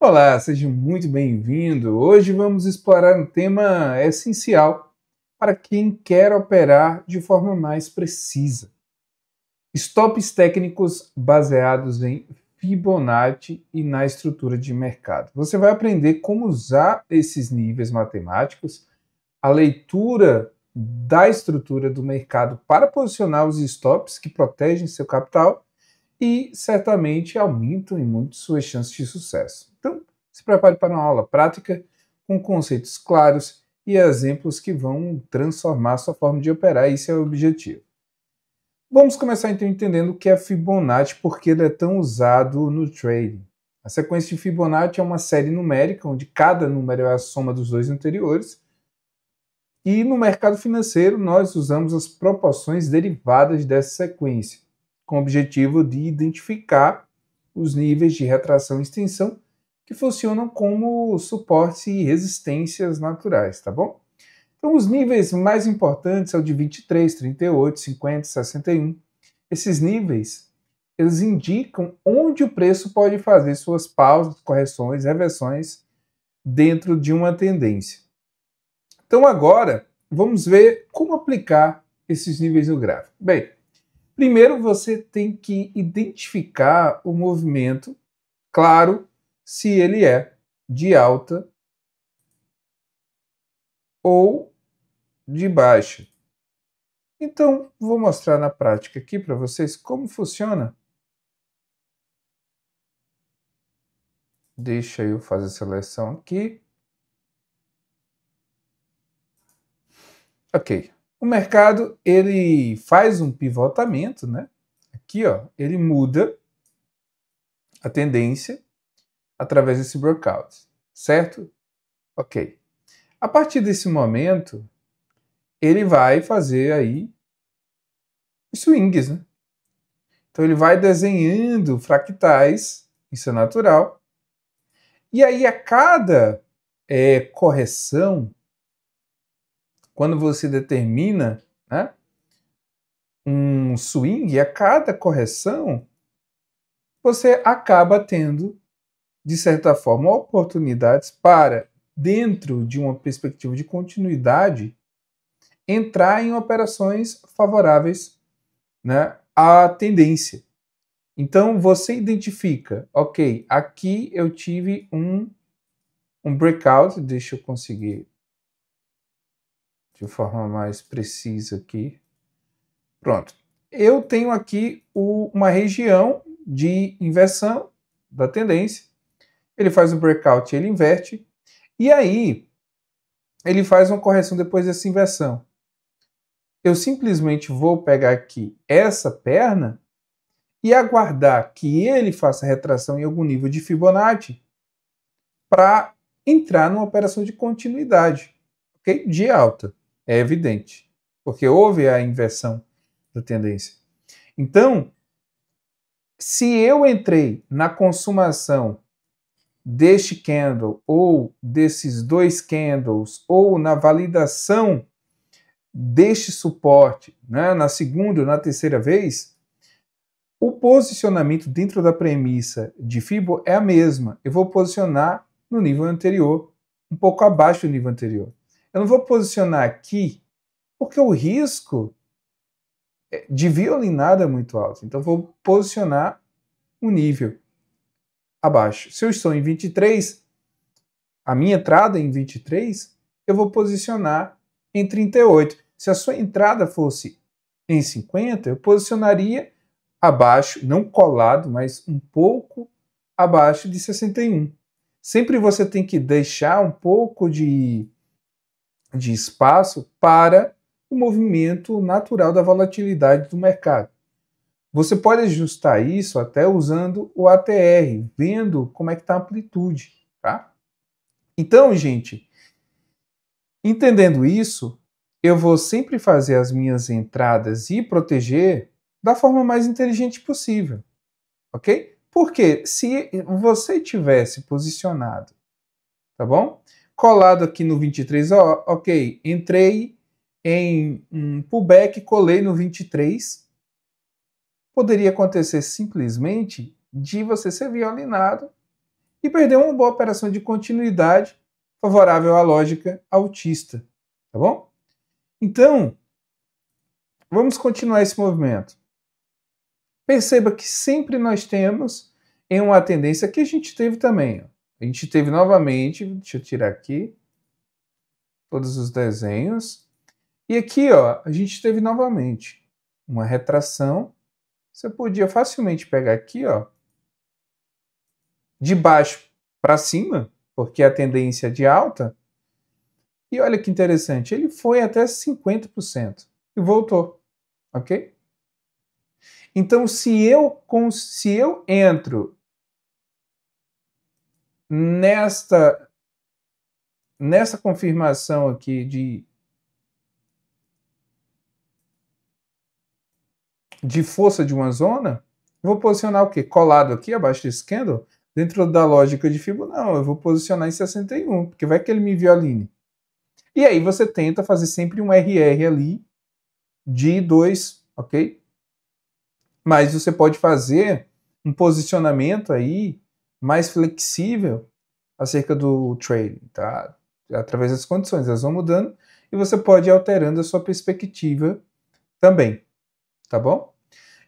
Olá, seja muito bem-vindo. Hoje vamos explorar um tema essencial para quem quer operar de forma mais precisa. Stops técnicos baseados em Fibonacci e na estrutura de mercado. Você vai aprender como usar esses níveis matemáticos, a leitura da estrutura do mercado para posicionar os stops que protegem seu capital e certamente aumentam em muito suas chances de sucesso. Então, se prepare para uma aula prática com conceitos claros e exemplos que vão transformar sua forma de operar. Esse é o objetivo. Vamos começar então entendendo o que é Fibonacci, porque ele é tão usado no trading. A sequência de Fibonacci é uma série numérica, onde cada número é a soma dos dois anteriores. E no mercado financeiro, nós usamos as proporções derivadas dessa sequência, com o objetivo de identificar os níveis de retração e extensão que funcionam como suportes e resistências naturais, tá bom? Então, os níveis mais importantes são o de 23, 38, 50, 61. Esses níveis, eles indicam onde o preço pode fazer suas pausas, correções, reversões dentro de uma tendência. Então, agora, vamos ver como aplicar esses níveis no gráfico. Bem, primeiro você tem que identificar o movimento, claro, se ele é de alta ou de baixa. Então, vou mostrar na prática aqui para vocês como funciona. Deixa eu fazer a seleção aqui. Ok. O mercado, ele faz um pivotamento, né? Aqui, ó, ele muda a tendência através desse breakout, certo? Ok. A partir desse momento, ele vai fazer aí os swings, né? Então ele vai desenhando fractais, isso é natural. E aí a cada correção, quando você determina, né, um swing, a cada correção, você acaba tendo, de certa forma, oportunidades para, dentro de uma perspectiva de continuidade, entrar em operações favoráveis, né, à tendência. Então, você identifica, ok, aqui eu tive um breakout, deixa eu conseguir de forma mais precisa aqui. Pronto. Eu tenho aqui uma região de inversão da tendência. Ele faz o breakout, ele inverte, e aí ele faz uma correção depois dessa inversão. Eu simplesmente vou pegar aqui essa perna e aguardar que ele faça retração em algum nível de Fibonacci para entrar numa operação de continuidade, ok? De alta, é evidente, porque houve a inversão da tendência. Então, se eu entrei na consumação deste candle ou desses dois candles ou na validação deste suporte, né, na segunda ou na terceira vez, o posicionamento dentro da premissa de Fibo é a mesma. Eu vou posicionar no nível anterior, um pouco abaixo do nível anterior. Eu não vou posicionar aqui porque o risco de violinada é muito alto. Então, eu vou posicionar um nível abaixo. Se eu estou em 23, a minha entrada em 23, eu vou posicionar em 38. Se a sua entrada fosse em 50, eu posicionaria abaixo, não colado, mas um pouco abaixo de 61. Sempre você tem que deixar um pouco de espaço para o movimento natural da volatilidade do mercado. Você pode ajustar isso até usando o ATR, vendo como é que está a amplitude, tá? Então, gente, entendendo isso, eu vou sempre fazer as minhas entradas e proteger da forma mais inteligente possível, ok? Porque se você tivesse posicionado, tá bom? Colado aqui no 23, ó, ok, entrei em um pullback, colei no 23, poderia acontecer simplesmente de você ser violinado e perdeu uma boa operação de continuidade favorável à lógica altista, tá bom? Então, vamos continuar esse movimento. Perceba que sempre nós temos em uma tendência que a gente teve também. Ó. A gente teve novamente, deixa eu tirar aqui todos os desenhos. E aqui, ó, a gente teve novamente uma retração. Você podia facilmente pegar aqui, ó, de baixo para cima, porque a tendência é de alta. E olha que interessante, ele foi até 50% e voltou, ok? Então, se eu entro nesta confirmação aqui de força de uma zona, eu vou posicionar o quê? Colado aqui abaixo desse candle? Dentro da lógica de Fibonacci, não, eu vou posicionar em 61, porque vai que ele me violine. E aí você tenta fazer sempre um RR ali de 2, ok? Mas você pode fazer um posicionamento aí mais flexível acerca do trading, tá? Através das condições, elas vão mudando e você pode ir alterando a sua perspectiva também, tá bom?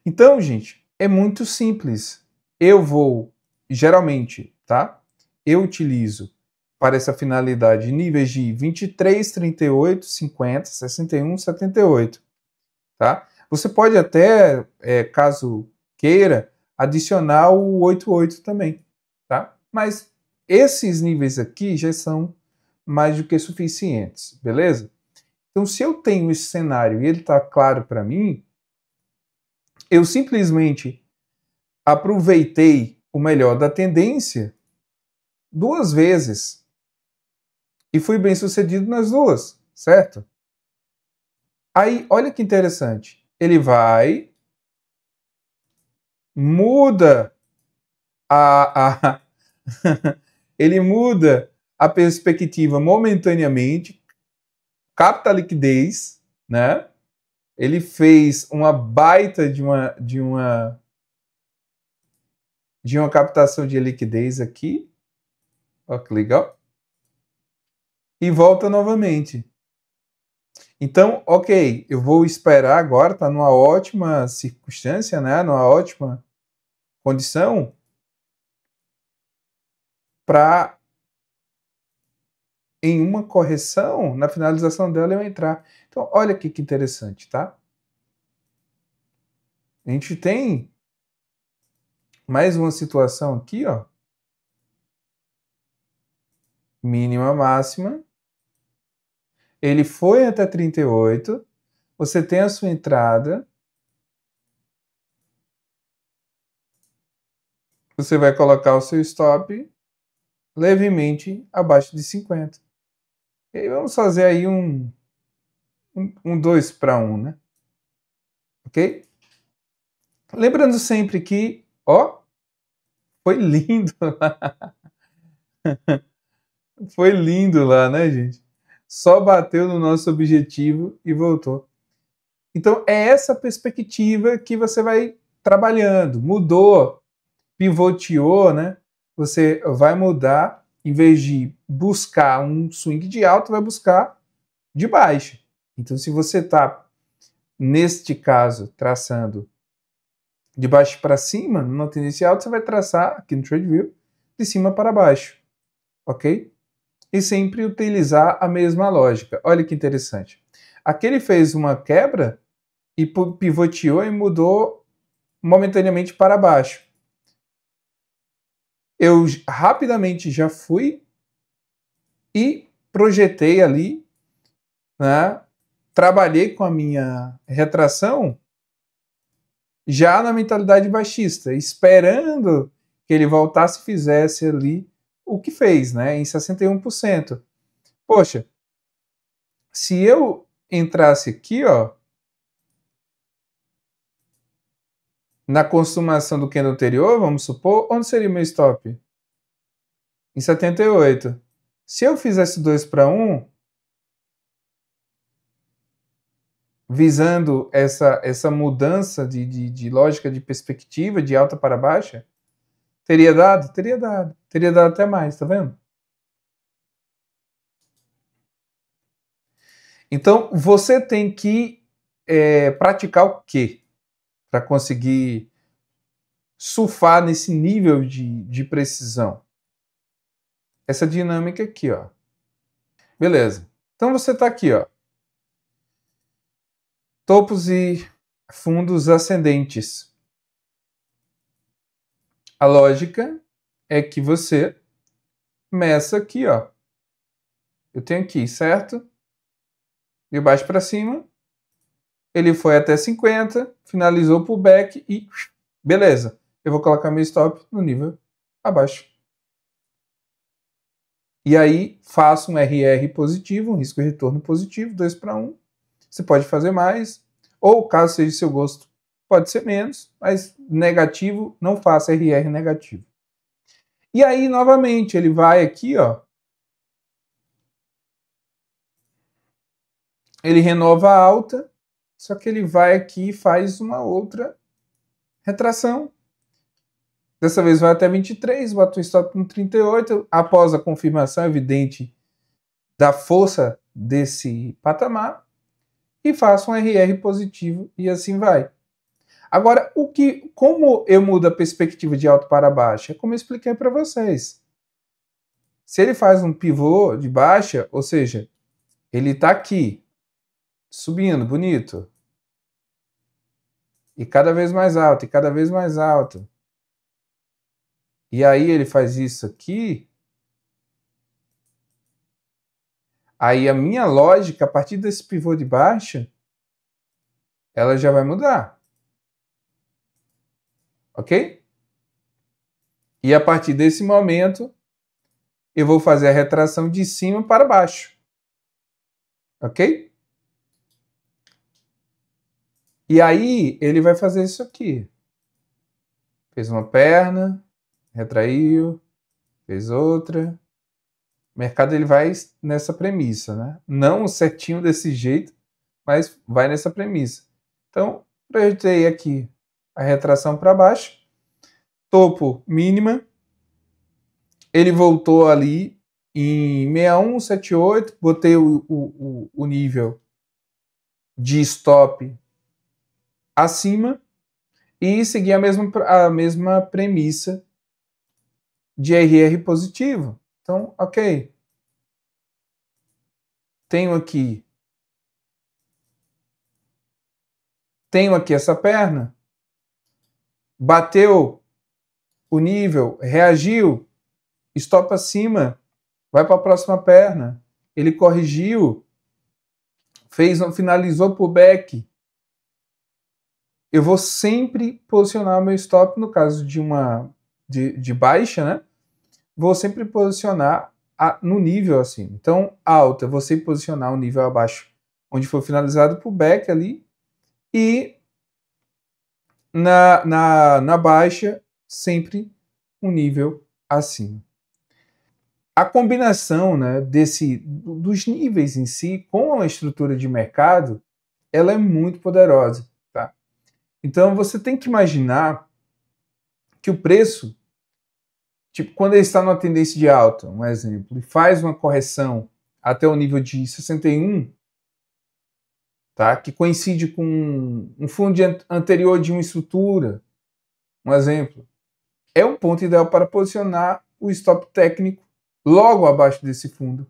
Então, gente, é muito simples. Eu vou, geralmente, tá? Eu utilizo para essa finalidade níveis de 23, 38, 50, 61, 78, tá? Você pode até, caso queira, adicionar o 88 também, tá? Mas esses níveis aqui já são mais do que suficientes, beleza? Então, se eu tenho esse cenário e ele está claro para mim, eu simplesmente aproveitei o melhor da tendência 2 vezes e fui bem sucedido nas 2, certo? Aí, olha que interessante. Ele vai, muda a ele muda a perspectiva momentaneamente, capta a liquidez, né? Ele fez uma baita de uma captação de liquidez aqui. Olha que legal. E volta novamente. Então, ok, eu vou esperar agora, está numa ótima circunstância, né? Numa ótima condição para, em uma correção, na finalização dela eu entrar. Então, olha aqui que interessante, tá? A gente tem mais uma situação aqui, ó. Mínima, máxima. Ele foi até 38. Você tem a sua entrada. Você vai colocar o seu stop levemente abaixo de 50. E aí vamos fazer aí um 2 para 1, né? Ok? Lembrando sempre que, ó, foi lindo lá. Foi lindo lá, né, gente? Só bateu no nosso objetivo e voltou. Então, é essa perspectiva que você vai trabalhando. Mudou, pivoteou, né? Você vai mudar, em vez de buscar um swing de alta, vai buscar de baixo. Então, se você está, neste caso, traçando de baixo para cima, numa tendência alta, você vai traçar, aqui no TradeView, de cima para baixo. Ok? E sempre utilizar a mesma lógica. Olha que interessante. Aqui ele fez uma quebra e pivoteou e mudou momentaneamente para baixo. Eu rapidamente já fui e projetei ali, né? Trabalhei com a minha retração já na mentalidade baixista, esperando que ele voltasse e fizesse ali o que fez, né? Em 61%. Poxa, se eu entrasse aqui, ó, na consumação do candle anterior, vamos supor, onde seria o meu stop? Em 78. Se eu fizesse 2 para 1, visando essa mudança de lógica de perspectiva, de alta para baixa, Teria dado? Teria dado. Teria dado até mais, tá vendo? Então, você tem que praticar o quê? Para conseguir surfar nesse nível de precisão. Essa dinâmica aqui, ó. Beleza. Então, você está aqui, ó. Topos e fundos ascendentes. A lógica é que você meça aqui, ó. Eu tenho aqui, certo? De baixo para cima. Ele foi até 50, finalizou por back e beleza. Eu vou colocar meu stop no nível abaixo. E aí faço um RR positivo, um risco e retorno positivo, 2 para 1. Você pode fazer mais, ou caso seja seu gosto, pode ser menos, mas negativo, não faça RR negativo. E aí, novamente, ele vai aqui, ó. Ele renova a alta, só que ele vai aqui e faz uma outra retração. Dessa vez vai até 23, bota o stop no 38, após a confirmação evidente da força desse patamar, e faço um RR positivo e assim vai. Agora, como eu mudo a perspectiva de alto para baixo? É como eu expliquei para vocês. Se ele faz um pivô de baixa, ou seja, ele está aqui, subindo, bonito, e cada vez mais alto, e cada vez mais alto. E aí ele faz isso aqui. Aí a minha lógica, a partir desse pivô de baixa, ela já vai mudar. Ok? E a partir desse momento, eu vou fazer a retração de cima para baixo. Ok? E aí ele vai fazer isso aqui. Fez uma perna, retraiu, fez outra. O mercado ele vai nessa premissa, né? Não certinho desse jeito, mas vai nessa premissa. Então, projetei aqui a retração para baixo, topo mínima, ele voltou ali em 6178, botei o nível de stop acima e segui a mesma premissa de RR positivo. Então, ok. Tenho aqui essa perna, bateu o nível, reagiu, stop acima, vai para a próxima perna, ele corrigiu, finalizou por back. Eu vou sempre posicionar meu stop, no caso de baixa, né? Vou sempre posicionar no nível acima. Então, alta, eu vou sempre posicionar o nível abaixo, onde foi finalizado por back ali, e na baixa, sempre um nível acima. A combinação, né, dos níveis em si com a estrutura de mercado, ela é muito poderosa. Tá? Então, você tem que imaginar que o preço, tipo, quando ele está numa tendência de alta, um exemplo, e faz uma correção até o nível de 61, tá? Que coincide com um fundo anterior de uma estrutura, um exemplo, é um ponto ideal para posicionar o stop técnico logo abaixo desse fundo,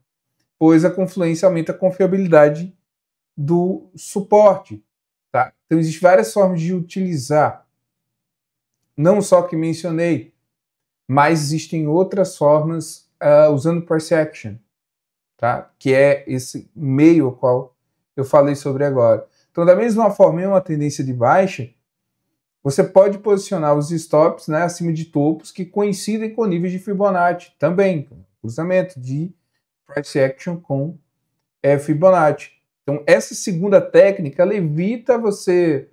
pois a confluência aumenta a confiabilidade do suporte. Tá? Então, existem várias formas de utilizar, não só que mencionei, mas existem outras formas usando price action, tá? Que é esse meio ao qual eu falei sobre agora. Então, da mesma forma, em uma tendência de baixa, você pode posicionar os stops, né, acima de topos que coincidem com níveis de Fibonacci, também, cruzamento de price action com Fibonacci. Então, essa segunda técnica, ela evita você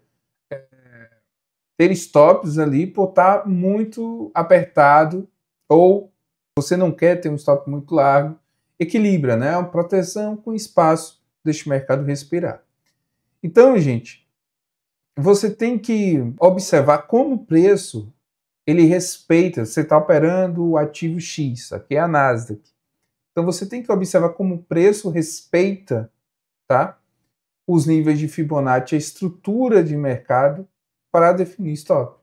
ter stops ali por estar muito apertado, ou você não quer ter um stop muito largo, equilibra, né? Uma proteção com espaço, deixa o mercado respirar. Então, gente, você tem que observar como o preço ele respeita, você está operando o ativo X, aqui é a Nasdaq. Então você tem que observar como o preço respeita, tá, os níveis de Fibonacci, a estrutura de mercado para definir stop.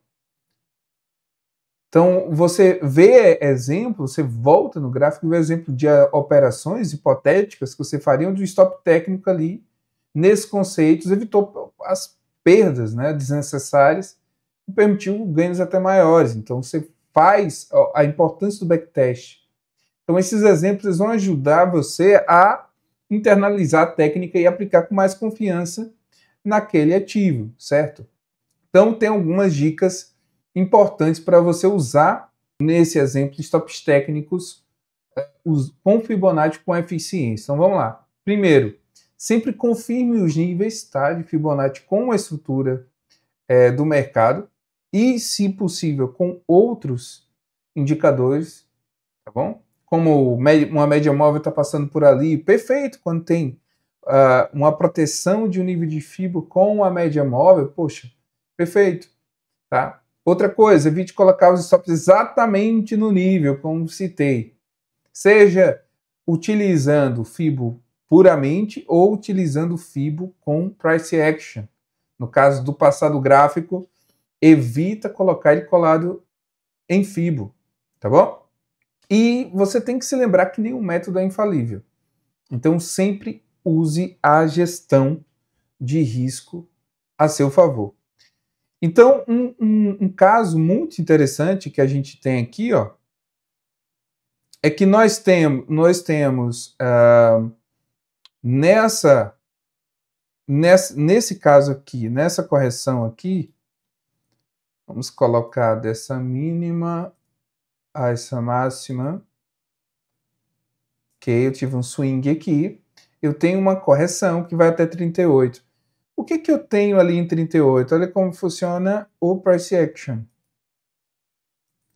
Então você vê exemplo, você volta no gráfico e vê exemplo de operações hipotéticas que você faria onde o stop técnico ali, nesses conceitos, evitou as perdas, né, desnecessárias e permitiu ganhos até maiores. Então você faz a importância do backtest. Então esses exemplos vão ajudar você a internalizar a técnica e aplicar com mais confiança naquele ativo, certo? Então tem algumas dicas importantes para você usar nesse exemplo stops técnicos com Fibonacci com eficiência. Então vamos lá. Primeiro, sempre confirme os níveis, tá, de Fibonacci com a estrutura do mercado e, se possível, com outros indicadores, tá bom? Como uma média móvel está passando por ali, perfeito, quando tem uma proteção de um nível de Fibo com a média móvel, poxa, perfeito, tá? Outra coisa, evite colocar os stops exatamente no nível, como citei. Seja utilizando Fibo puramente ou utilizando Fibo com Price Action. No caso do passado gráfico, evita colocar ele colado em Fibo, tá bom? E você tem que se lembrar que nenhum método é infalível. Então sempre use a gestão de risco a seu favor. Então, um caso muito interessante que a gente tem aqui, ó, é que nós temos nesse caso aqui, nessa correção aqui, vamos colocar dessa mínima a essa máxima, ok, eu tive um swing aqui, eu tenho uma correção que vai até 38. O que eu tenho ali em 38? Olha como funciona o Price Action.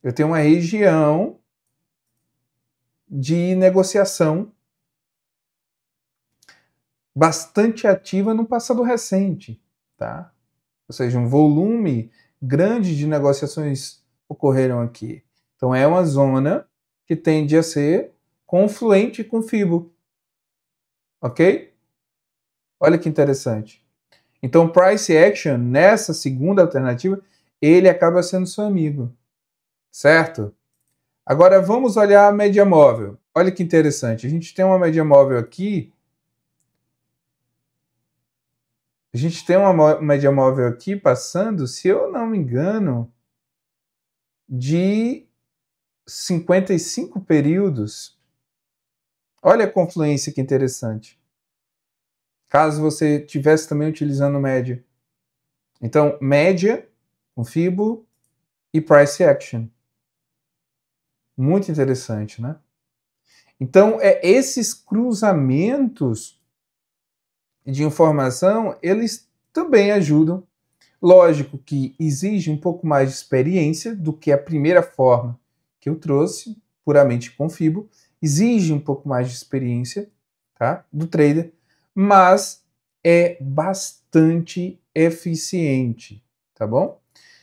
Eu tenho uma região de negociação bastante ativa no passado recente, tá? Ou seja, um volume grande de negociações ocorreram aqui. Então é uma zona que tende a ser confluente com Fibo, ok? Olha que interessante. Então, Price Action, nessa segunda alternativa, ele acaba sendo seu amigo, certo? Agora, vamos olhar a média móvel. Olha que interessante. A gente tem uma média móvel aqui. A gente tem uma média móvel aqui passando, se eu não me engano, de 55 períodos. Olha a confluência que interessante. Caso você estivesse também utilizando média. Então, média com Fibo e Price Action. Muito interessante, né? Então, esses cruzamentos de informação, eles também ajudam. Lógico que exige um pouco mais de experiência do que a primeira forma que eu trouxe, puramente com Fibo. Exige um pouco mais de experiência, tá, do trader, mas é bastante eficiente, tá bom?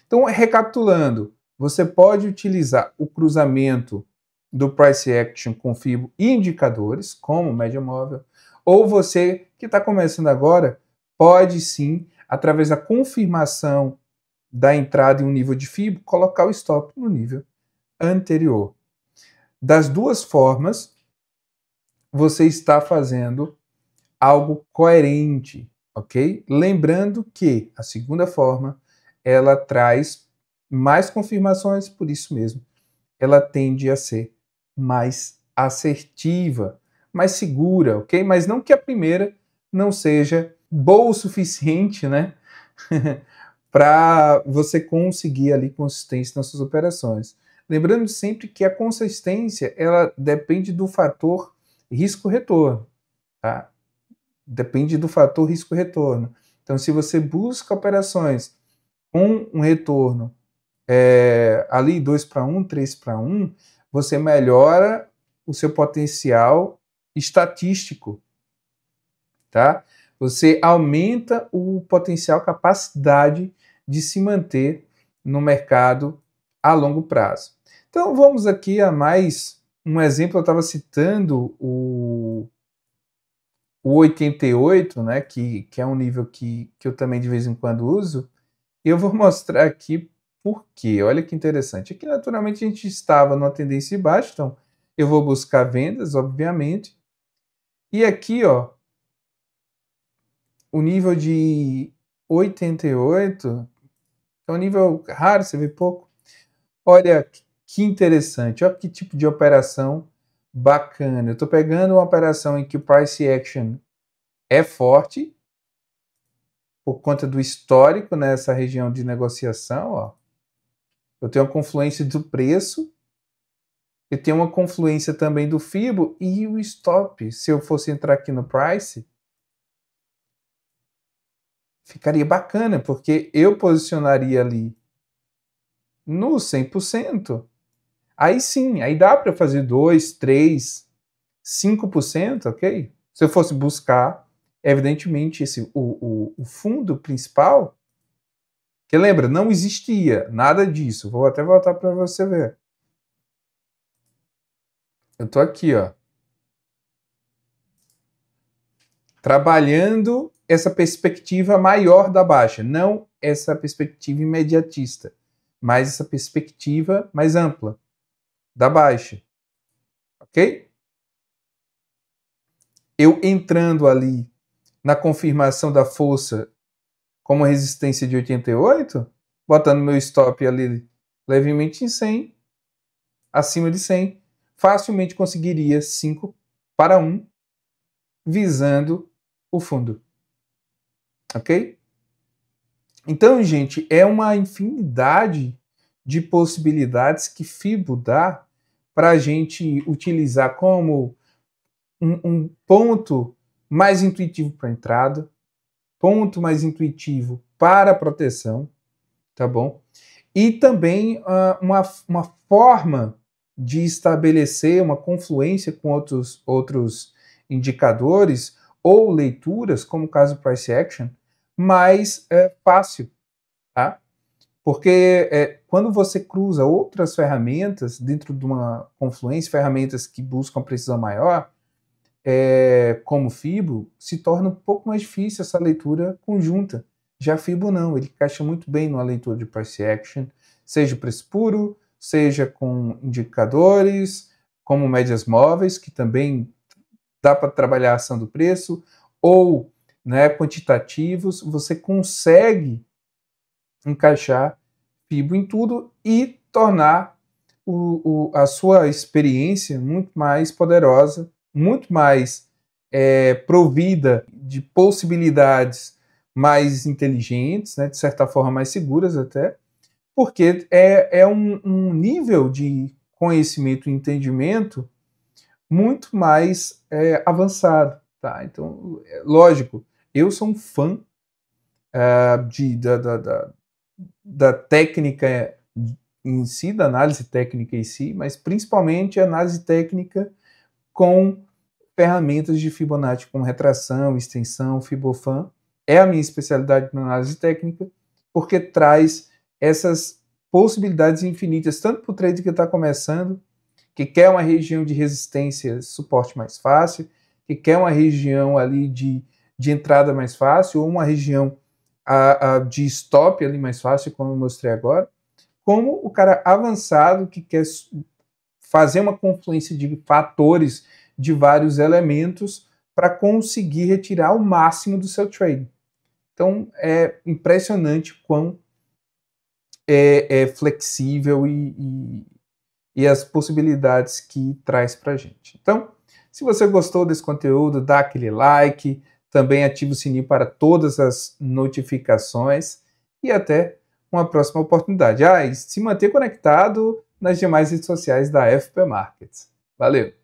Então, recapitulando, você pode utilizar o cruzamento do Price Action com Fibo e indicadores, como média móvel, ou você que está começando agora, pode sim, através da confirmação da entrada em um nível de Fibo, colocar o stop no nível anterior. Das duas formas, você está fazendo algo coerente, ok? Lembrando que a segunda forma, ela traz mais confirmações, por isso mesmo, ela tende a ser mais assertiva, mais segura, ok? Mas não que a primeira não seja boa o suficiente, né? para você conseguir ali consistência nas suas operações. Lembrando sempre que a consistência, ela depende do fator risco-retorno, tá? Depende do fator risco-retorno. Então, se você busca operações com um retorno ali 2 para 1, 3 para 1, você melhora o seu potencial estatístico, tá? Você aumenta o potencial capacidade de se manter no mercado a longo prazo. Então vamos aqui a mais um exemplo. Eu estava citando o 88, né, que é um nível que eu também de vez em quando uso. E eu vou mostrar aqui por quê. Olha que interessante. Aqui naturalmente a gente estava numa tendência de baixa, então eu vou buscar vendas, obviamente. E aqui, ó, o nível de 88 é um nível raro, você vê pouco. Olha que interessante, olha que tipo de operação bacana. Eu estou pegando uma operação em que o price action é forte, por conta do histórico nessa região de negociação. Ó. Eu tenho uma confluência do preço, eu tenho uma confluência também do FIBO e o stop. Se eu fosse entrar aqui no price, ficaria bacana, porque eu posicionaria ali no 100%. Aí sim, aí dá para fazer 2, 3, 5%, ok? Se eu fosse buscar, evidentemente, o fundo principal, que lembra, não existia nada disso. Vou até voltar para você ver. Eu estou aqui, ó, trabalhando essa perspectiva maior da baixa, não essa perspectiva imediatista, mas essa perspectiva mais ampla da baixa, ok? Eu entrando ali na confirmação da força como resistência de 88, botando meu stop ali levemente em 100, acima de 100, facilmente conseguiria 5 para 1, visando o fundo. Ok? Então, gente, é uma infinidade de possibilidades que FIBO dá para a gente utilizar como um ponto mais intuitivo para entrada, ponto mais intuitivo para proteção, tá bom? E também uma forma de estabelecer uma confluência com outros indicadores ou leituras, como o caso Price Action, mais fácil, tá? Porque quando você cruza outras ferramentas dentro de uma confluência, ferramentas que buscam precisão maior, como FIBO, se torna um pouco mais difícil essa leitura conjunta. Já FIBO não, ele encaixa muito bem numa leitura de Price Action, seja preço puro, seja com indicadores, como médias móveis, que também dá para trabalhar a ação do preço, ou né, quantitativos, você consegue encaixar FIBO em tudo e tornar a sua experiência muito mais poderosa, muito mais provida de possibilidades mais inteligentes, né, de certa forma mais seguras até, porque é um nível de conhecimento e entendimento muito mais avançado. Tá? Então, lógico, eu sou um fã da técnica em si, da análise técnica em si, mas principalmente a análise técnica com ferramentas de Fibonacci, com retração, extensão, Fibofan. É a minha especialidade na análise técnica, porque traz essas possibilidades infinitas, tanto para o trade que está começando, que quer uma região de resistência, suporte mais fácil, que quer uma região ali de entrada mais fácil, ou uma região de stop ali mais fácil, como eu mostrei agora, como o cara avançado que quer fazer uma confluência de fatores, de vários elementos, para conseguir retirar o máximo do seu trade. Então, é impressionante quão é flexível e as possibilidades que traz para a gente. Então, se você gostou desse conteúdo, dá aquele like, também ativa o sininho para todas as notificações e até uma próxima oportunidade. E se manter conectado nas demais redes sociais da FP Markets. Valeu!